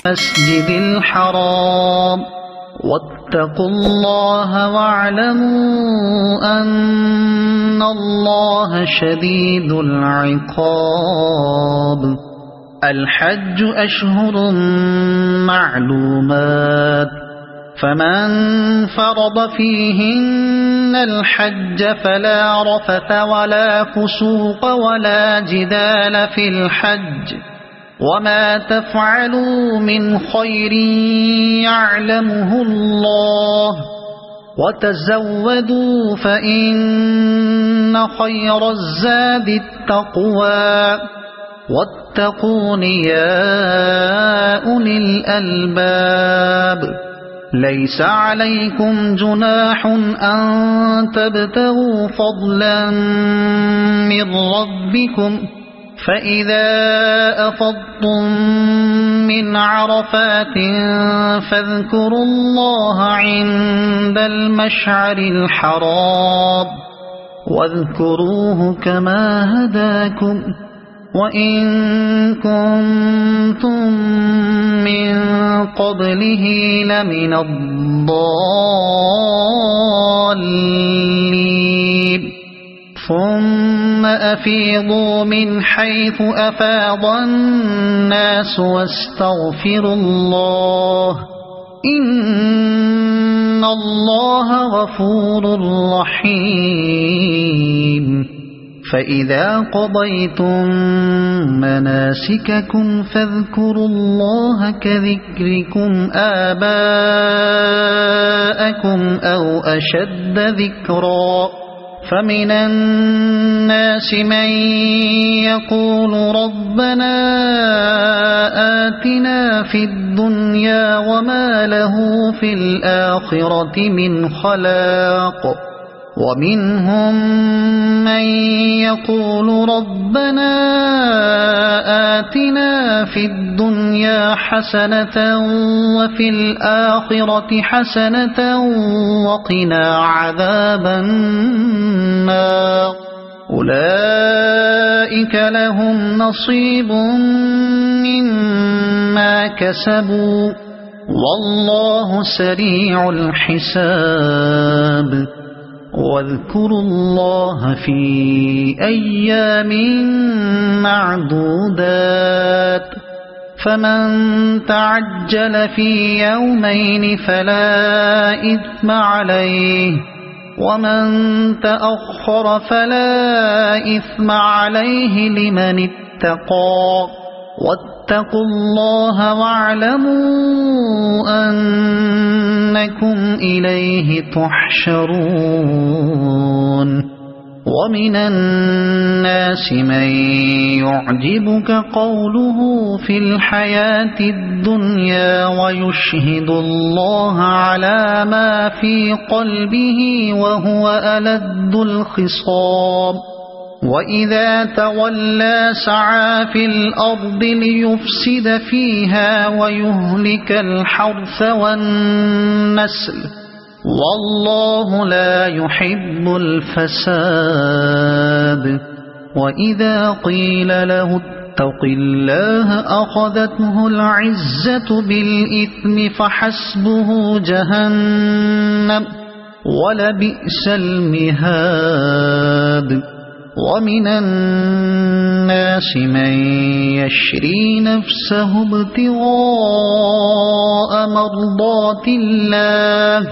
المسجد الحرام واتقوا الله واعلموا أن الله شديد العقاب. الحج أشهر معلومات، فمن فرض فيهن الحج فلا رفث ولا فسوق ولا جدال في الحج، وما تفعلوا من خير يعلمه الله، وتزودوا فإن خير الزاد التقوى، واتقون يا أولي الألباب. ليس عليكم جناح أن تبتغوا فضلا من ربكم، فإذا أفضتم من عرفات فاذكروا الله عند المشعر الحرام، واذكروه كما هداكم وإن كنتم من قبله لمن الضالين. ثم أفيضوا من حيث أفاض الناس واستغفروا الله إن الله غفور رحيم. فإذا قضيتم مناسككم فاذكروا الله كذكركم آباءكم أو أشد ذكرا. فمن الناس من يقول ربنا آتنا في الدنيا وما له في الآخرة من خلاق، ومنهم من يقول ربنا آتنا في الدنيا حسنة وفي الآخرة حسنة وقنا عذاب النار. أولئك لهم نصيب مما كسبوا والله سريع الحساب. واذكروا الله في أيام معدودات، فمن تعجل في يومين فلا إثم عليه، ومن تأخر فلا إثم عليه لمن اتقى. واتقوا الله واعلموا أنكم إليه تحشرون. ومن الناس من يعجبك قوله في الحياة الدنيا ويشهد الله على ما في قلبه وهو ألد الخصام. وإذا تولى سعى في الأرض ليفسد فيها ويهلك الحرث والنسل والله لا يحب الفساد. وإذا قيل له اتق الله أخذته العزة بالإثم فحسبه جهنم ولبئس المهاد. ومن الناس من يشري نفسه ابتغاء مرضات الله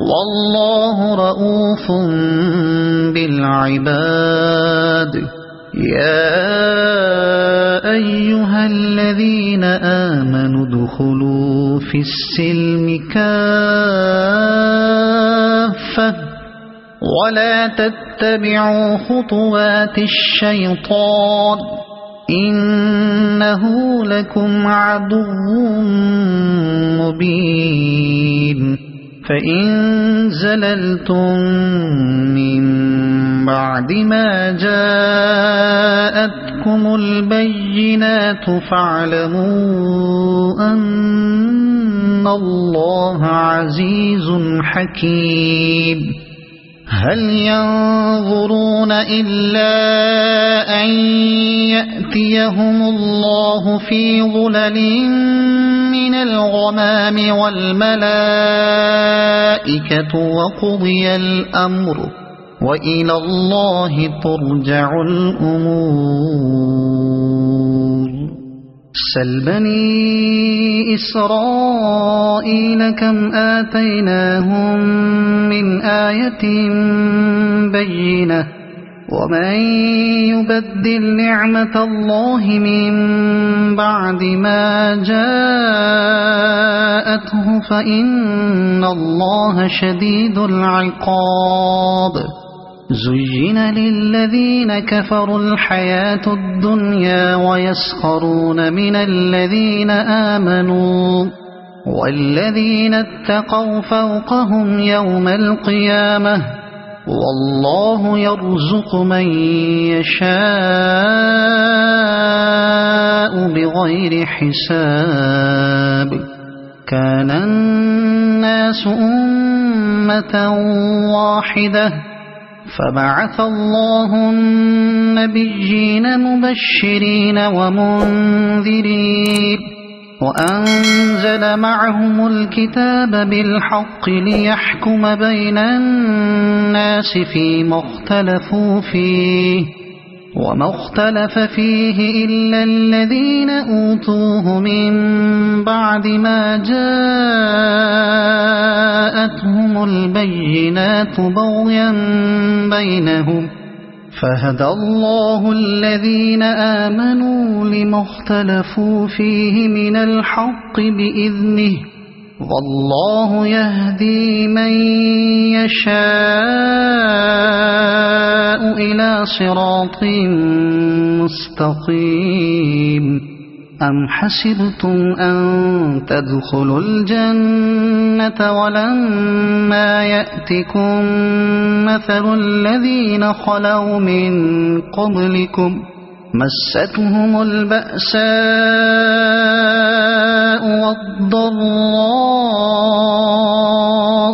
والله رؤوف بالعباد. يا أيها الذين آمنوا ادخلوا في السلم كافة ولا تتبعوا خطوات الشيطان إنه لكم عدو مبين. فإن زللتم من بعد ما جاءتكم البينات فاعلموا أن الله عزيز حكيم. هل ينظرون إلا أن يأتيهم الله في ظلل من الغمام والملائكة وقضي الأمر وإلى الله ترجع الأمور سل بني إسرائيل كم آتيناهم من آية بينة ومن يبدل نعمة الله من بعد ما جاءته فإن الله شديد العقاب زين للذين كفروا الحياة الدنيا ويسخرون من الذين آمنوا والذين اتقوا فوقهم يوم القيامة والله يرزق من يشاء بغير حساب كان الناس أمة واحدة فبعث الله النبيين مبشرين ومنذرين وأنزل معهم الكتاب بالحق ليحكم بين الناس فيما اختلفوا فيه وما اختلف فيه إلا الذين أوتوه من بعد ما جاءتهم البينات بغيا بينهم فهدى الله الذين آمنوا لما اختلفوا فيه من الحق بإذنه والله يهدي من يشاء إلى صراط مستقيم أم حسبتم أن تدخلوا الجنة ولما يأتكم مثل الذين خلوا من قبلكم مستهم البأساء والضراء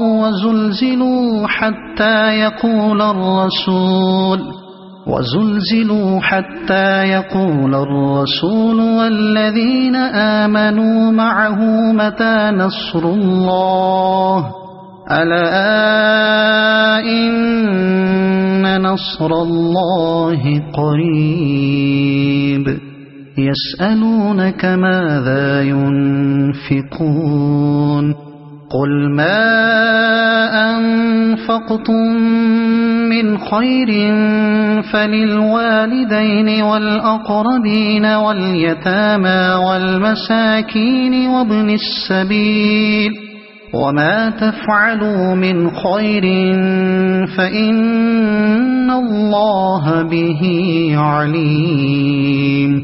وزلزلوا حتى يقول الرسول والذين آمنوا معه متى نصر الله ألا إن نصر الله قريب يسألونك ماذا ينفقون قل ما أنفقتم من خير فللوالدين والأقربين واليتامى والمساكين وابن السبيل وما تفعلوا من خير فإن الله به عليم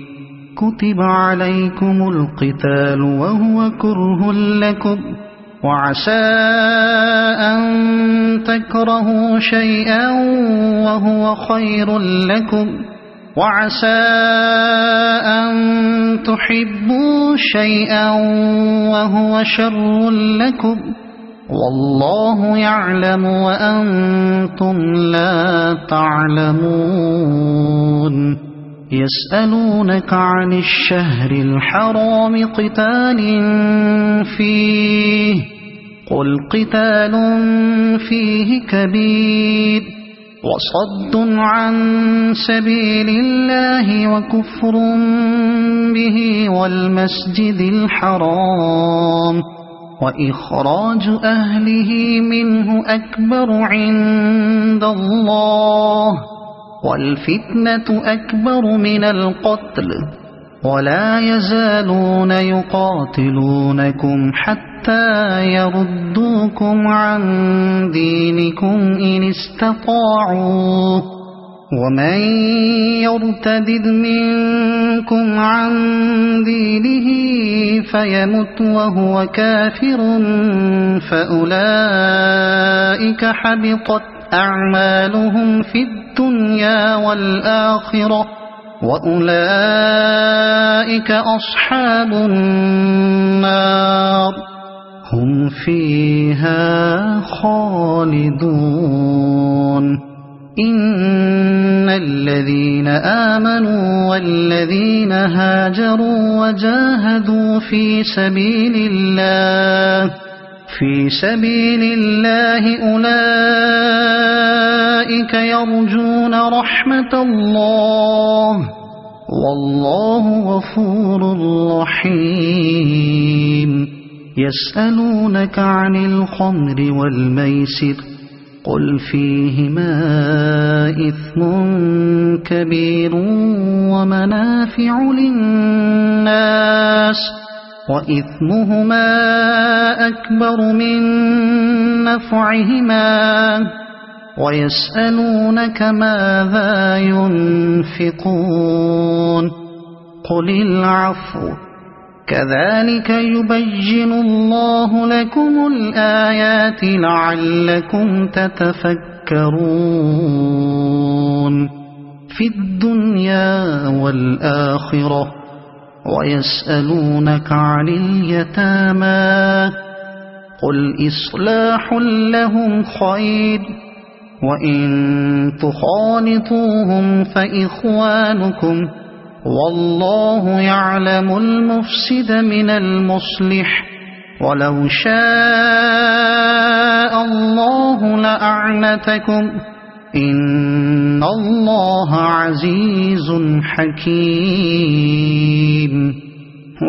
كتب عليكم القتال وهو كره لكم وعسى أن تكرهوا شيئا وهو خير لكم وعسى أن تحبوا شيئا وهو شر لكم والله يعلم وأنتم لا تعلمون يسألونك عن الشهر الحرام قتال فيه قل قتال فيه كبير وصد عن سبيل الله وكفر به والمسجد الحرام وإخراج أهله منه أكبر عند الله والفتنة أكبر من القتل ولا يزالون يقاتلونكم حتى يردوكم عن دينكم إن استطاعوا ومن يرتد منكم عن دينه فيمت وهو كافر فأولئك حبطت أعمالهم في الدنيا والآخرة وأولئك أصحاب النار هم فيها خالدون إن الذين آمنوا والذين هاجروا وجاهدوا في سبيل الله أولئك يرجون رحمة الله والله غفور رحيم يسألونك عن الخمر والميسر قل فيهما إثم كبير ومنافع للناس وإثمهما أكبر من نفعهما ويسألونك ماذا ينفقون قل العفو كذلك يبين الله لكم الآيات لعلكم تتفكرون في الدنيا والآخرة ويسألونك عن اليتامى قل إصلاح لهم خير وإن تخالطوهم فإخوانكم والله يعلم المفسد من المصلح ولو شاء الله لأعنتكم إن الله عزيز حكيم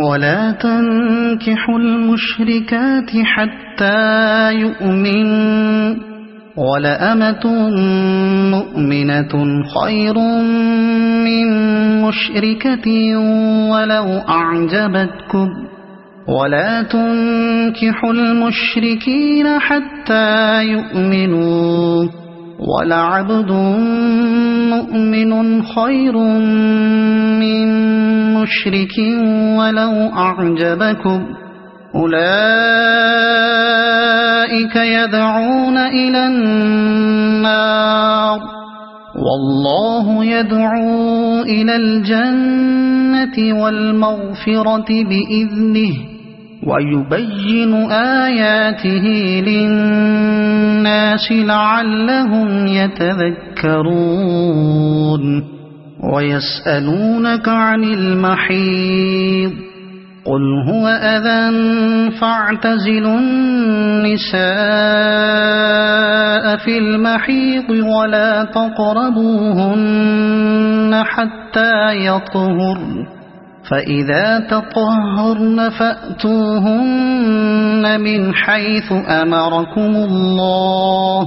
ولا تنكحوا المشركات حتى يؤمنوا ولأمة مؤمنة خير من مشركة ولو أعجبتكم ولا تنكحوا المشركين حتى يؤمنوا ولعبد مؤمن خير من مشرك ولو أعجبكم أولئك يدعون إلى النار والله يدعو إلى الجنة والمغفرة بإذنه ويبين آياته للناس لعلهم يتذكرون ويسألونك عن المحيض قل هو أذى فاعتزلوا النساء في المحيض ولا تقربوهن حتى يطهرن فإذا تطهرن فأتوهن من حيث أمركم الله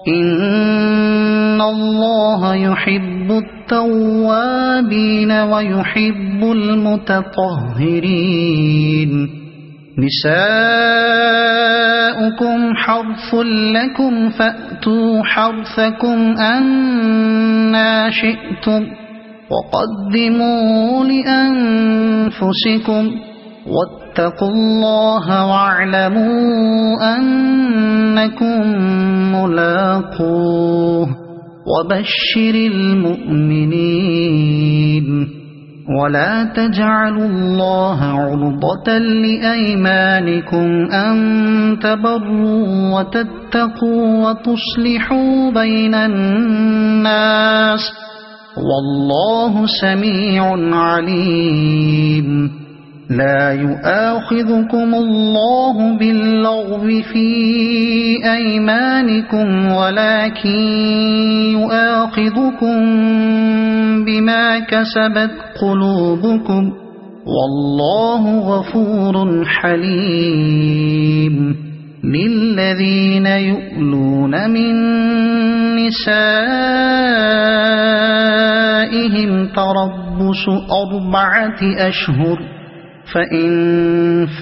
إن الله يحب التوابين ويحب المتطهرين نساؤكم حرث لكم فأتوا حرثكم أنى شئتم وقدموا لأنفسكم واتقوا الله واعلموا أنكم ملاقوه وبشر المؤمنين ولا تجعلوا الله عرضة لأيمانكم أن تبروا وتتقوا وتصلحوا بين الناس والله سميع عليم لا يؤاخذكم الله باللغو في أيمانكم ولكن يؤاخذكم بما كسبت قلوبكم والله غفور حليم للذين يؤلون من نسائهم تربص 4 أشهر فإن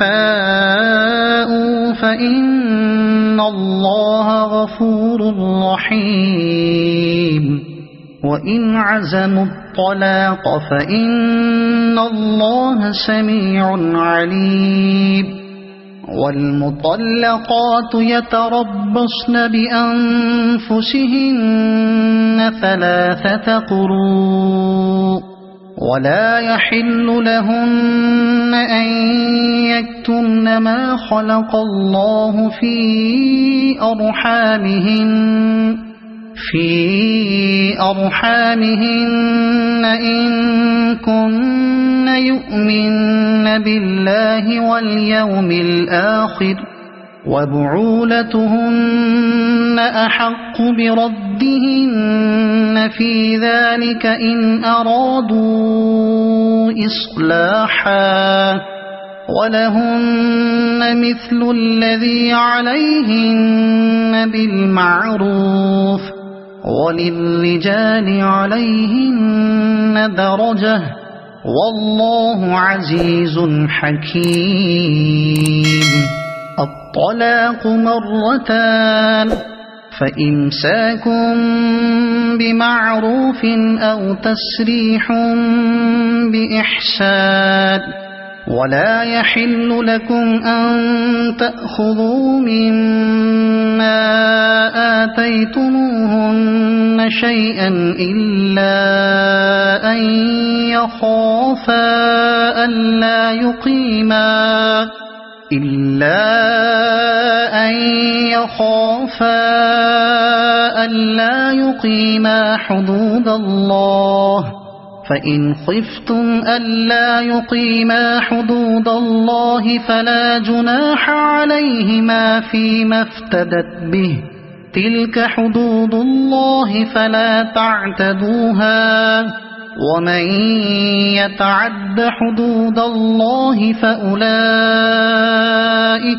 فاءوا فإن الله غفور رحيم وإن عزموا الطلاق فإن الله سميع عليم والمطلقات يتربصن بأنفسهن 3 قروء ولا يحل لهن أن يكتمن ما خلق الله في أرحامهن في أرحامهن إن كن يؤمن بالله واليوم الآخر وبعولتهن أحق بردهن في ذلك إن أرادوا إصلاحا ولهن مثل الذي عليهن بالمعروف وللرجال عليهن درجة والله عزيز حكيم. الطلاق مرتان فإمساك بمعروف أو تسريح بإحسان ولا يحل لكم أن تأخذوا مما آتيتموهن شيئا إلا أن يخافا ألا يقيما حدود الله فإن خفتم ألا يقيما حدود الله فلا جناح عليهما فيما افتدت به تلك حدود الله فلا تعتدوها ومن يتعد حدود الله فأولئك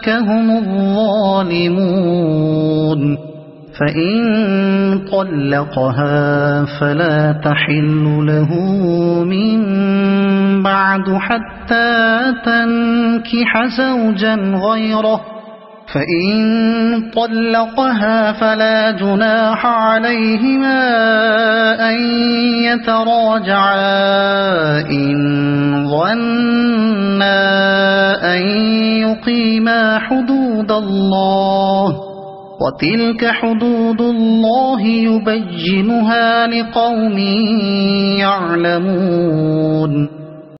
هم الظالمون. فإن طلقها فلا تحل له من بعد حتى تنكح زوجا غيره فإن طلقها فلا جناح عليهما أن يتراجعا إن ظنا أن يقيما حدود الله وتلك حدود الله يبينها لقوم يعلمون.